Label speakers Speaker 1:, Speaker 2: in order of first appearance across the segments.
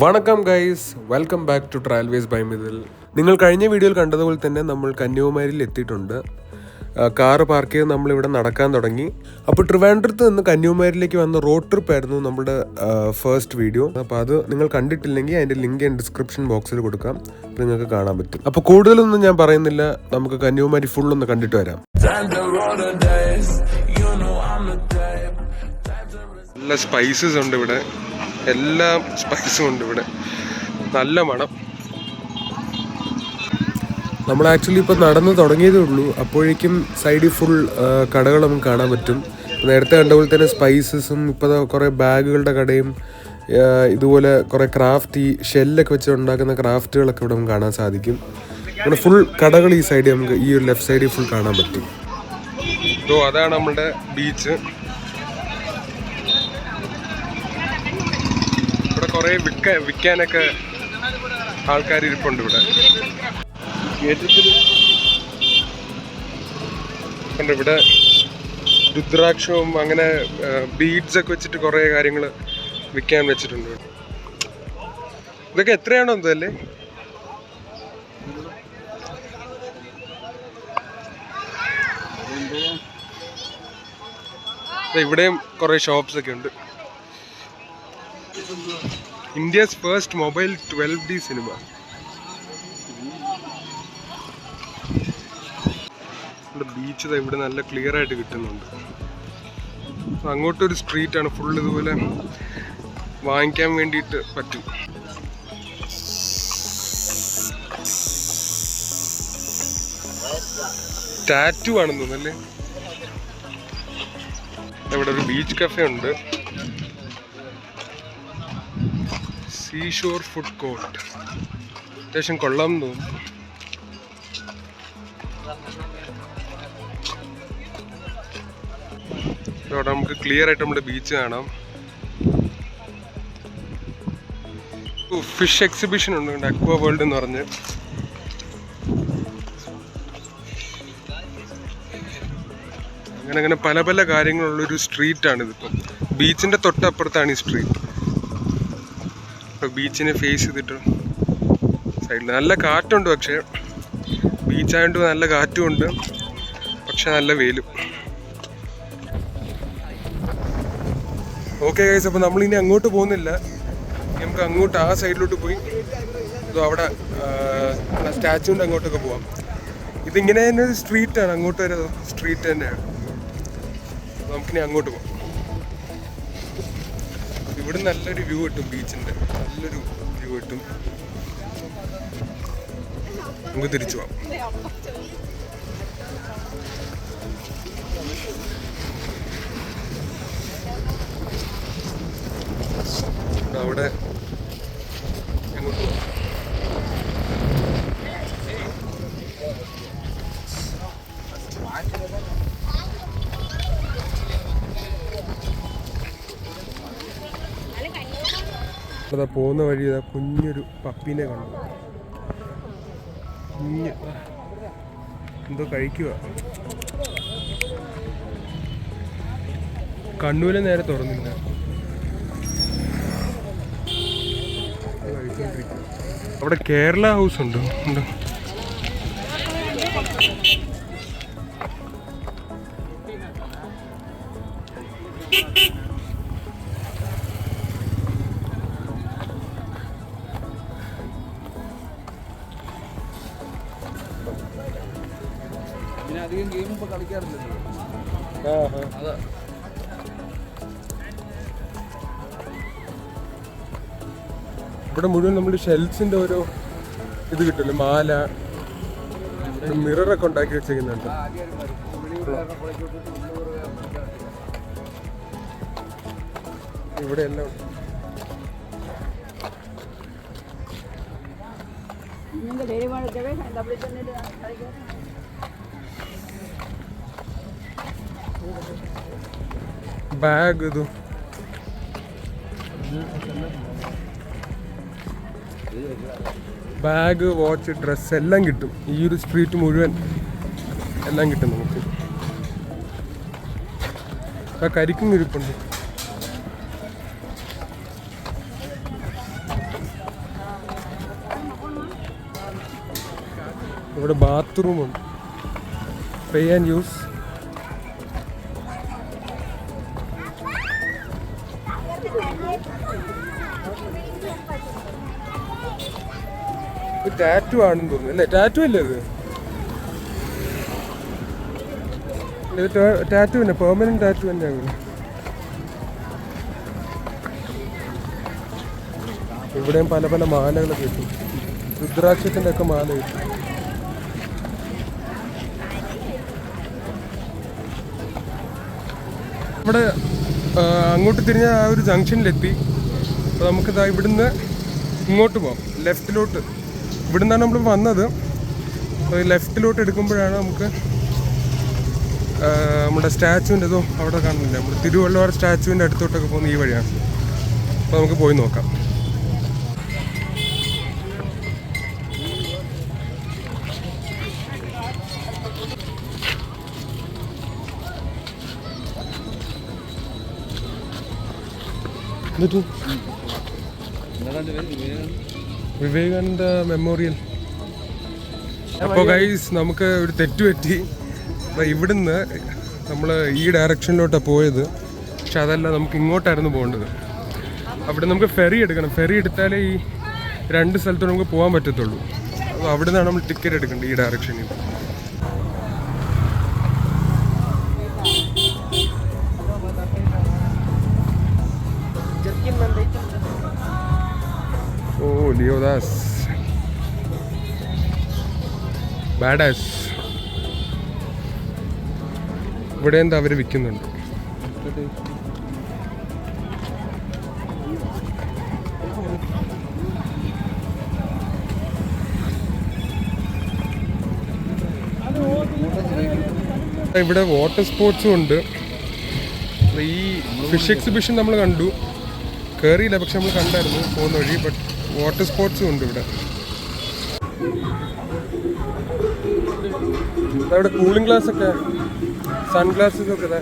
Speaker 1: വണക്കം guys, welcome back to travelways by Mithil. നിങ്ങൾ കഴിഞ്ഞ വീഡിയോയിൽ കണ്ടതുപോലെ തന്നെ നമ്മൾ കന്യാകുമാരിയിൽ എത്തിയിട്ടുണ്ട്. കാറ് പാർക്ക് ചെയ്ത് നമ്മളിവിടെ നടക്കാൻ തുടങ്ങി. അപ്പോൾ ട്രിവാൻഡ്രത്ത് നിന്ന് കന്യാകുമാരിയിലേക്ക് വന്ന റോഡ് ട്രിപ്പ് ആയിരുന്നു നമ്മുടെ ഫസ്റ്റ് വീഡിയോ. അപ്പോൾ അത് നിങ്ങൾ കണ്ടിട്ടില്ലെങ്കിൽ അതിൻ്റെ ലിങ്ക് ഞാൻ ഡിസ്ക്രിപ്ഷൻ ബോക്സിൽ കൊടുക്കാം, നിങ്ങൾക്ക് കാണാൻ പറ്റും. അപ്പോൾ കൂടുതലൊന്നും ഞാൻ പറയുന്നില്ല, നമുക്ക് കന്യാകുമാരി ഫുള്ളൊന്ന് കണ്ടിട്ട് വരാം. നല്ല സ്പൈസസ് ഉണ്ട് ഇവിടെ, എല്ലാ സ്പൈസും ഉണ്ട് ഇവിടെ, നല്ല മണം. നമ്മൾ ആക്ച്വലി ഇപ്പോൾ നടന്ന് തുടങ്ങിയതേ ഉള്ളൂ, അപ്പോഴേക്കും സൈഡിൽ ഫുൾ കടകൾ നമുക്ക് കാണാൻ പറ്റും. നേരത്തെ കണ്ടപോലെ തന്നെ സ്പൈസസും ഇപ്പോൾ കുറേ ബാഗുകളുടെ കടയും ഇതുപോലെ കുറേ ക്രാഫ്റ്റ്, ഈ ഷെല്ലൊക്കെ വെച്ച് ഉണ്ടാക്കുന്ന ക്രാഫ്റ്റുകളൊക്കെ ഇവിടെ നമുക്ക് കാണാൻ സാധിക്കും. അങ്ങനെ ഫുൾ കടകൾ ഈ സൈഡിൽ നമുക്ക് ഈ ഒരു ലെഫ്റ്റ് സൈഡിൽ ഫുൾ കാണാൻ പറ്റും. സോ അതാണ് നമ്മുടെ ബീച്ച്. ഇവിടെ കുറേ വിൽക്കാനൊക്കെ ആൾക്കാർ ഇരിപ്പുണ്ട് ഇവിടെ. ഇവിടെ രുദ്രാക്ഷവും അങ്ങനെ ബീഡ്സ് ഒക്കെ വെച്ചിട്ട് കുറേ കാര്യങ്ങൾ വിൽക്കാൻ വെച്ചിട്ടുണ്ട്. ഇതൊക്കെ എത്രയാണോ എന്തല്ലേ? ഇവിടെയും കുറേ ഷോപ്സ് ഒക്കെ ഉണ്ട്. India's first mobile 12D cinema. Beach ഇവിടെ നല്ല ക്ലിയർ ആയിട്ട് കിട്ടുന്നുണ്ട്. അങ്ങോട്ടൊരു സ്ട്രീറ്റാണ് ഫുൾ, ഇതുപോലെ വാങ്ങിക്കാൻ വേണ്ടിയിട്ട് പറ്റും. ടാറ്റു ആണെന്ന് തോന്നുന്നല്ലേ. ഇവിടെ ഒരു ബീച്ച് കഫേ ഉണ്ട്, സീഷോർ ഫുഡ് കോർട്ട്. അത്യാവശ്യം കൊള്ളാമെന്ന് തോന്നുന്നു. അവിടെ നമുക്ക് ക്ലിയർ ആയിട്ട് നമ്മുടെ ബീച്ച് കാണാം. ഫിഷ് എക്സിബിഷൻ ഉണ്ട്, അക്വാ വേൾഡ് എന്ന് പറഞ്ഞ്. അങ്ങനെ പല പല കാര്യങ്ങളുള്ളൊരു സ്ട്രീറ്റാണ് ഇതിപ്പം. ബീച്ചിൻ്റെ തൊട്ടപ്പുറത്താണ് ഈ സ്ട്രീറ്റ്. ബീച്ചിനെ ഫേസ് ചെയ്തിട്ട് സൈഡിൽ നല്ല കാറ്റുണ്ട്, പക്ഷേ ബീച്ചായതുകൊണ്ട് നല്ല കാറ്റും ഉണ്ട്, പക്ഷെ നല്ല വെയിലും. ഓക്കെ ഗൈസ്, അപ്പോൾ നമ്മളിനി അങ്ങോട്ട് പോകുന്നില്ല, നമുക്ക് അങ്ങോട്ട് ആ സൈഡിലോട്ട് പോയി അവിടെ സ്റ്റാച്ചുവിൻ്റെ അങ്ങോട്ടൊക്കെ പോവാം. ഇതിങ്ങനെ തന്നെ ഒരു സ്ട്രീറ്റാണ്, അങ്ങോട്ട് വരെ സ്ട്രീറ്റ് തന്നെയാണ്. നമുക്കിനി അങ്ങോട്ട് പോകാം. ഇവിടെ നല്ലൊരു വ്യൂ കിട്ടും, ബീച്ചിൻ്റെ നല്ലൊരു വ്യൂ കിട്ടും. നമുക്ക് തിരിച്ചു പോവാം. അവിടെ അങ്ങോട്ട് പോവാം. അതാ പോകുന്ന വഴി കുഞ്ഞൊരു പപ്പീനെ കണ്ടു. കുഞ്ഞ് എന്തോ കഴിക്കുക. കണ്ണൂരെ നേരെ തുറന്നില്ല. അവിടെ കേരള ഹൗസ് ഉണ്ടോ? ഉണ്ടോ?
Speaker 2: അധികം ഗെയിം ഇപ്പൊ കളിക്കാറില്ലല്ലോ.
Speaker 1: ഇവിടെ മുഴുവൻ നമ്മൾ ഷെൽസിന്റെ ഓരോ ഇത് കിട്ടില്ല, മാല, മിററൊക്കെ ഉണ്ടാക്കി വെച്ചിരിക്കുന്നുണ്ട്. ഇവിടെ എല്ലാം ബാഗ്, ഇതും ബാഗ്, വാച്ച്, ഡ്രസ്സ് എല്ലാം കിട്ടും. ഈ ഒരു സ്ട്രീറ്റ് മുഴുവൻ എല്ലാം കിട്ടും നമുക്ക്. ആ കരിക്കും ഇരിപ്പുണ്ട്. ഇവിടെ ബാത്റൂമുണ്ട്, പേ ആൻഡ് യൂസ്. ടാറ്റു ആണെന്ന് തോന്നുന്നു അല്ലേ? ടാറ്റു അല്ലേ ഇത് ടാറ്റു തന്നെ, പെർമനന്റ് ടാറ്റു തന്നെയാണ്. ഇവിടെയും പല പല മാലകളൊക്കെ കിട്ടും, രുദ്രാക്ഷത്തിൻ്റെ ഒക്കെ മാല കിട്ടും. ഇവിടെ അങ്ങോട്ട് തിരിഞ്ഞ ആ ഒരു ജംഗ്ഷനിലെത്തി. അപ്പോൾ നമുക്കിതാ ഇവിടുന്ന് ഇങ്ങോട്ട് പോകാം, ലെഫ്റ്റിലോട്ട്. ഇവിടുന്നാണ് നമ്മൾ വന്നത്. ലെഫ്റ്റിലോട്ട് എടുക്കുമ്പോഴാണ് നമുക്ക് നമ്മുടെ സ്റ്റാച്ചുവിൻ്റെ ഇതോ അവിടെ കാണുന്നില്ല, നമ്മുടെ തിരുവള്ളുവർ സ്റ്റാച്ചുവിൻ്റെ അടുത്തോട്ടൊക്കെ പോകുന്ന ഈ വഴിയാണ്. അപ്പോൾ നമുക്ക് പോയി നോക്കാം. വിവേകാനന്ദ മെമ്മോറിയൽ. അപ്പോൾ ഗൈസ് നമുക്ക് ഒരു തെറ്റ് പറ്റി. ഇവിടുന്ന് നമ്മൾ ഈ ഡയറക്ഷനിലോട്ടാണ് പോയത്, പക്ഷെ അതല്ല, നമുക്ക് ഇങ്ങോട്ടായിരുന്നു പോകേണ്ടത്. അവിടെ നമുക്ക് ഫെറി എടുക്കണം. ഫെറി എടുത്താലേ ഈ രണ്ട് സ്ഥലത്തോട് നമുക്ക് പോകാൻ പറ്റത്തുള്ളൂ. അപ്പോൾ അവിടെ നിന്നാണ് നമ്മൾ ടിക്കറ്റ് എടുക്കേണ്ടത് ഈ ഡയറക്ഷനിൽ. ഓ ലിയോദാസ് ബാഡാസ്. ഇവിടെ എന്താ അവർ വിൽക്കുന്നുണ്ട്. ഇവിടെ വാട്ടർ സ്പോർട്സും ഉണ്ട്. ഈ ഫിഷ് എക്സിബിഷൻ നമ്മൾ കണ്ടു, കയറിയില്ല, പക്ഷെ നമ്മൾ കണ്ടായിരുന്നു പോകുന്ന വഴി. ബട്ട് വാട്ടർ സ്പോർട്സും ഉണ്ട് ഇവിടെ. അവിടെ കൂളിംഗ് ഗ്ലാസ് ഒക്കെ, സൺ ഗ്ലാസസ് ഒക്കെ ഇതാ.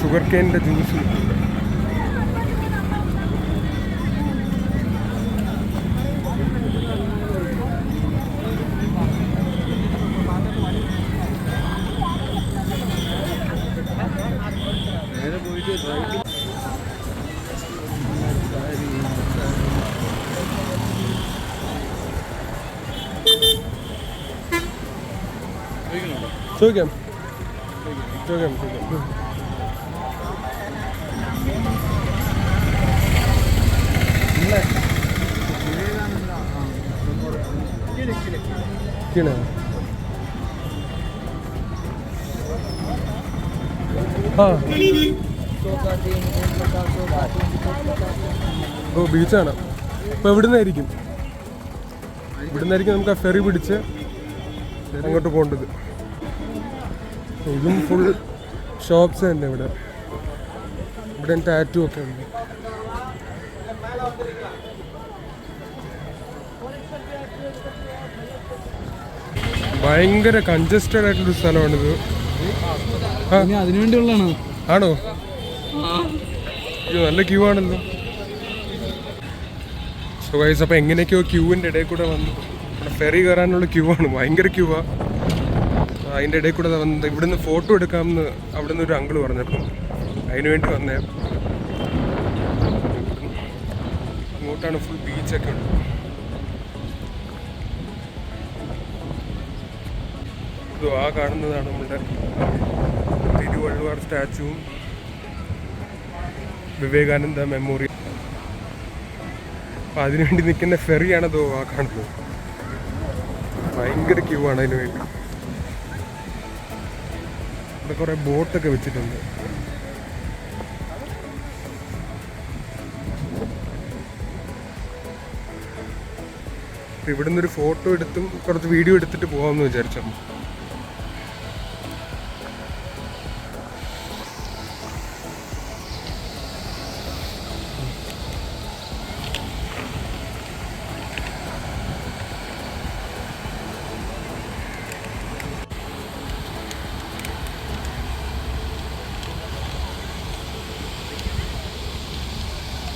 Speaker 1: ഷുഗർ കെയിൻ്റെ ജ്യൂസ്. ചോദിക്കാം. ഓ ബീച്ചാണ്. അപ്പോൾ ഇവിടുന്നായിരിക്കും നമുക്ക് ആ ഫെറി പിടിച്ച് അങ്ങോട്ട് പോകേണ്ടത്. ഇതും ഫുൾ ഷോപ്സ് തന്നെ. ഇവിടെ ടാറ്റു ഒക്കെ ഉണ്ട്. ഭയങ്കര കൺജസ്റ്റഡ് ആയിട്ടുള്ളൊരു സ്ഥലമാണിത്.
Speaker 2: അതിനുവേണ്ടിയുള്ളതാണോ?
Speaker 1: ആണോ? നല്ല ക്യൂ ആണല്ലോ. സോ ഗൈസ്, അപ്പോൾ എങ്ങനെയൊക്കെയോ ക്യൂവിൻ്റെ ഇടയിൽ കൂടെ വന്നു. ഫെറി കയറാനുള്ള ക്യൂ ആണ്, ഭയങ്കര ക്യൂ ആണ്. അതിൻ്റെ ഇടയിൽ കൂടെ വന്നത്. ഇവിടുന്ന് ഫോട്ടോ എടുക്കാമെന്ന് അവിടെ നിന്ന് ഒരു അങ്കിള് പറഞ്ഞപ്പോൾ അതിന് വേണ്ടി വന്നേ. ഇങ്ങോട്ടാണ് ഫുൾ ബീച്ചൊക്കെ ഉണ്ട്. ഇത് ആ കാണുന്നതാണ് നമ്മളുടെ തിരുവള്ളുവർ സ്റ്റാച്ചുവും വിവേകാനന്ദ മെമ്മോറിയൽ. അപ്പം അതിനുവേണ്ടി നിൽക്കുന്ന ഫെറിയാണതോ ആ കാണുന്നത്. ഭയങ്കര ക്യൂ ആണ് അതിന് വേണ്ടി. ഇവിടെ കുറേ ബോട്ടൊക്കെ വെച്ചിട്ടുണ്ട്. ഇവിടെ നിന്നൊരു ഫോട്ടോ എടുത്തും കുറച്ച് വീഡിയോ എടുത്തിട്ട് പോകാമെന്ന് വിചാരിച്ചു.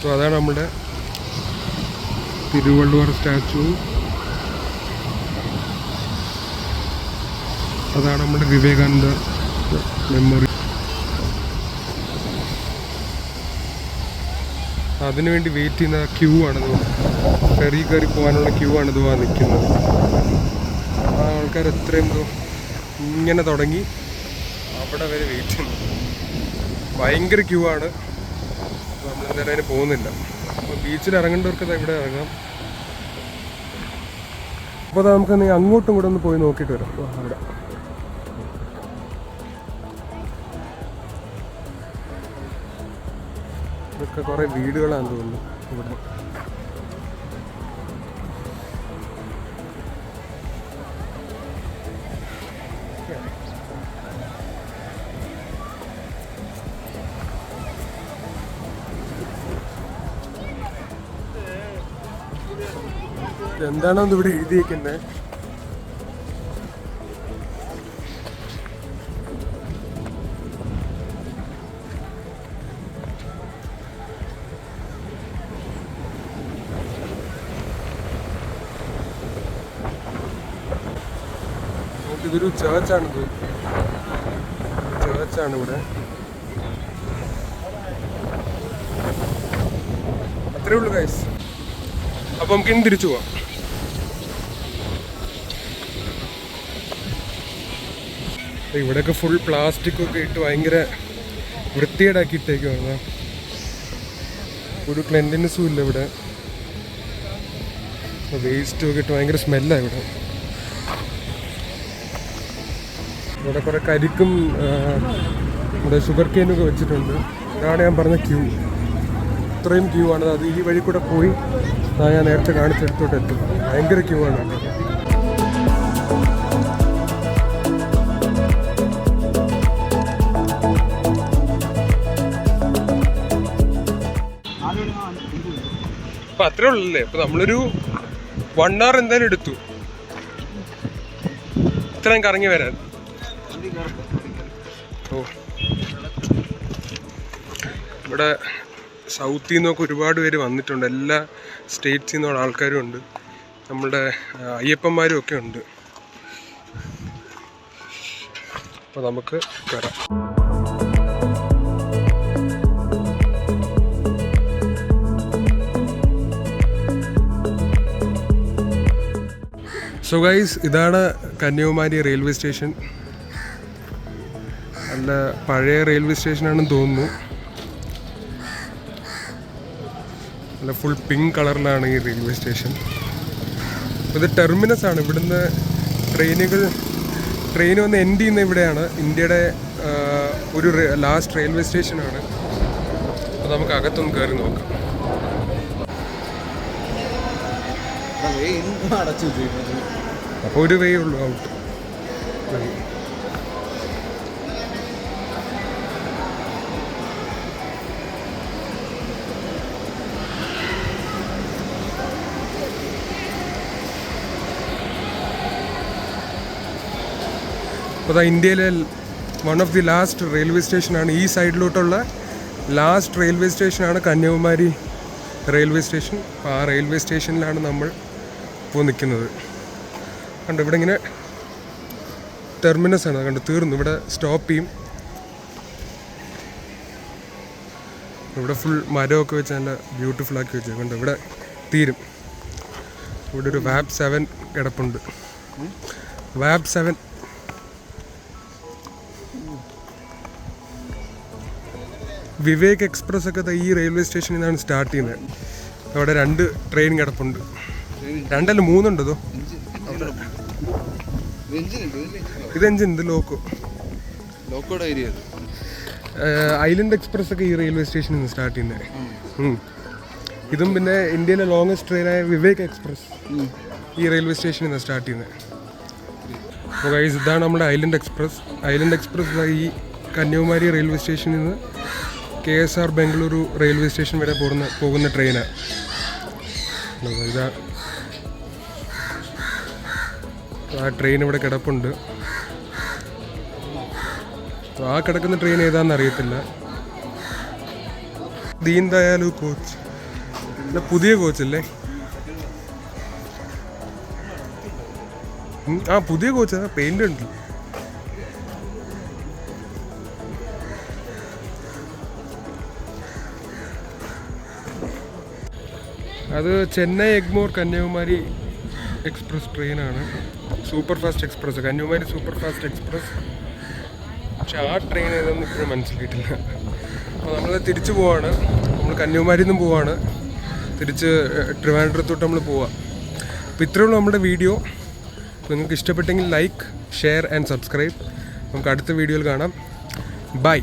Speaker 1: സോ അതാണ് നമ്മുടെ തിരുവള്ളുവർ സ്റ്റാച്ചു. അതാണ് നമ്മുടെ വിവേകാനന്ദ മെമ്മറി. അതിനുവേണ്ടി വെയിറ്റ് ചെയ്യുന്ന ക്യൂ ആണിത്. ഫെറി കയറി പോകാനുള്ള ക്യൂ ആണിത് നിൽക്കുന്നത്. ആ ആൾക്കാർ എത്രയും ഇങ്ങനെ തുടങ്ങി അവിടെ വരെ വെയിറ്റ് ചെയ്യുന്നു. ഭയങ്കര ക്യൂ ആണ്. നമ്മളെന്തായാലും അതിന് പോകുന്നില്ല. അപ്പോൾ ബീച്ചിൽ ഇറങ്ങേണ്ടവർക്ക് ഇവിടെ ഇറങ്ങാം. അപ്പോൾ നമുക്ക് അങ്ങോട്ടും കൂടെ ഒന്ന് പോയി നോക്കിയിട്ട് വരാം. അവിടെ ഇതൊക്കെ കുറേ വീടുകളാണെന്ന് തോന്നുന്നു ഇവിടെ. എന്താണോ ഇവിടെ എഴുതിയിരിക്കുന്നത്? ഇതൊരു ചേർച്ചാണിത്. ചേർച്ചാണ് ഇവിടെ. അത്രേ ഉള്ളൂ ഗൈസ്. അപ്പം നമുക്ക് ഇനി തിരിച്ചു പോവാം. ഇവിടെയൊക്കെ ഫുൾ പ്ലാസ്റ്റിക്കൊക്കെ ഇട്ട് ഭയങ്കര വൃത്തികേടാക്കിയിട്ടേക്കുവാണ്. ഒരു ക്ലെൻലിനെസ്സും ഇല്ല ഇവിടെ. വേസ്റ്റും ഒക്കെ ഇട്ട് ഭയങ്കര സ്മെല്ലാണ് ഇവിടെ. ഇവിടെ കുറേ കരിക്കും ഇവിടെ ഷുഗർ കെയിനൊക്കെ വെച്ചിട്ടുണ്ട്. ഇതാണ് ഞാൻ പറഞ്ഞ ക്യൂ. ഇത്രയും ക്യൂ ആണ്. അത് ഈ വഴി കൂടെ പോയി ഞാൻ നേരത്തെ കാണിച്ചെടുത്തോട്ട് എത്തും. ഭയങ്കര ക്യൂ ആണ്. അപ്പം അത്രേ ഉള്ളല്ലേ. അപ്പം നമ്മളൊരു 1 hour എന്തായാലും എടുത്തു ഇത്രയും കറങ്ങി വരാൻ. ഓ, ഇവിടെ സൗത്തിൽ നിന്നൊക്കെ ഒരുപാട് പേര് വന്നിട്ടുണ്ട്. എല്ലാ സ്റ്റേറ്റ്സിൽ നിന്നുള്ള ആൾക്കാരും ഉണ്ട്. നമ്മുടെ അയ്യപ്പന്മാരും ഒക്കെ ഉണ്ട്. അപ്പോൾ നമുക്ക് കയറാം. സോ ഗൈസ്, ഇതാണ് കന്യാകുമാരി റെയിൽവേ സ്റ്റേഷൻ. നല്ല പഴയ റെയിൽവേ സ്റ്റേഷനാണെന്ന് തോന്നുന്നു. നല്ല ഫുൾ പിങ്ക് കളറിലാണ് ഈ റെയിൽവേ സ്റ്റേഷൻ. ഇത് ടെർമിനസ് ആണ്. ഇവിടുന്ന് ട്രെയിൻ വന്ന് എൻഡ് ചെയ്യുന്ന ഇവിടെയാണ്. ഇന്ത്യയുടെ ഒരു ലാസ്റ്റ് റെയിൽവേ സ്റ്റേഷനാണ്. അപ്പോൾ നമുക്ക് അകത്തൊന്ന് കയറി നോക്കാം. അപ്പോൾ ഒരു വേ ഉള്ളൂ ഔട്ട്. അപ്പോൾ ഇന്ത്യയിലെ one of the last railway സ്റ്റേഷനാണ്. ഈ സൈഡിലോട്ടുള്ള ലാസ്റ്റ് റെയിൽവേ സ്റ്റേഷനാണ് കന്യാകുമാരി റെയിൽവേ സ്റ്റേഷൻ. അപ്പോൾ ആ റെയിൽവേ സ്റ്റേഷനിലാണ് നമ്മൾ ഇപ്പോൾ നിൽക്കുന്നത്. കണ്ടോ, ഇവിടെ ഇങ്ങനെ ടെർമിനസ് ആണ്. കണ്ടോ, തീർന്നു. ഇവിടെ സ്റ്റോപ്പ് ചെയ്യും. ഇവിടെ ഫുൾ മരമൊക്കെ വെച്ച് നല്ല ബ്യൂട്ടിഫുൾ ആക്കി വെച്ചു. കണ്ടോ, ഇവിടെ തീരും. ഇവിടെ ഒരു വാബ് 7 കിടപ്പുണ്ട്. വാബ് 7. വിവേക് എക്സ്പ്രസ് ഒക്കെ ഈ റെയിൽവേ സ്റ്റേഷനിൽ നിന്നാണ് സ്റ്റാർട്ട് ചെയ്യുന്നത്. അവിടെ 2 ട്രെയിൻ കിടപ്പുണ്ട്. 2 അല്ല 3 ഉണ്ട്. ഇതോ ഇത് എഞ്ചിൻ, ഇത് ലോക്കോയുടെ ഏരിയ. ഐലൻഡ് എക്സ്പ്രസ് ഒക്കെ ഈ റെയിൽവേ സ്റ്റേഷനിൽ നിന്ന് സ്റ്റാർട്ട് ചെയ്യുന്നത്. ഇതും പിന്നെ ഇന്ത്യയിലെ ലോങ്ങസ്റ്റ് ട്രെയിനായ വിവേക് എക്സ്പ്രസ് ഈ റെയിൽവേ സ്റ്റേഷനിൽ നിന്ന് സ്റ്റാർട്ട് ചെയ്യുന്നത്. അപ്പോൾ ഗൈസ്, ഇതാണ് നമ്മുടെ ഐലൻഡ് എക്സ്പ്രസ്. ഐലൻഡ് എക്സ്പ്രസ് ഈ കന്യാകുമാരി റെയിൽവേ സ്റ്റേഷനിൽ നിന്ന് KSR ബംഗളൂരു റെയിൽവേ സ്റ്റേഷൻ വരെ പോകുന്ന ട്രെയിനാണ്. ഇതാ ആ ട്രെയിൻ ഇവിടെ കിടപ്പുണ്ട്. ആ കിടക്കുന്ന ട്രെയിൻ ഏതാണെന്ന് അറിയത്തില്ല. ദീൻ ദയാലു കോച്ച് പുതിയ കോച്ചല്ലേ? ആ പുതിയ കോച്ചാ, പെയിന്റ് ഉണ്ട്. അത് ചെന്നൈ എഗ്മോർ കന്യാകുമാരി എക്സ്പ്രസ് ട്രെയിനാണ്. Super fast express, Kanyakumari super fast express. പക്ഷെ ആ ട്രെയിൻ ഏതൊന്നും ഇപ്പോഴും മനസ്സിലായിട്ടില്ല. അപ്പോൾ നമ്മൾ തിരിച്ചു പോവാണ്. നമ്മൾ കന്യാകുമാരിയിൽ നിന്നും പോവാണ്, തിരിച്ച് ട്രിവാൻഡ്രത്തോട്ട് നമ്മൾ പോവാം. അപ്പോൾ ഇത്രയേ ഉള്ളൂ നമ്മുടെ വീഡിയോ. നിങ്ങൾക്ക് ഇഷ്ടപ്പെട്ടെങ്കിൽ ലൈക്ക്, ഷെയർ ആൻഡ് സബ്സ്ക്രൈബ്. നമുക്ക് അടുത്ത വീഡിയോയിൽ കാണാം. ബൈ.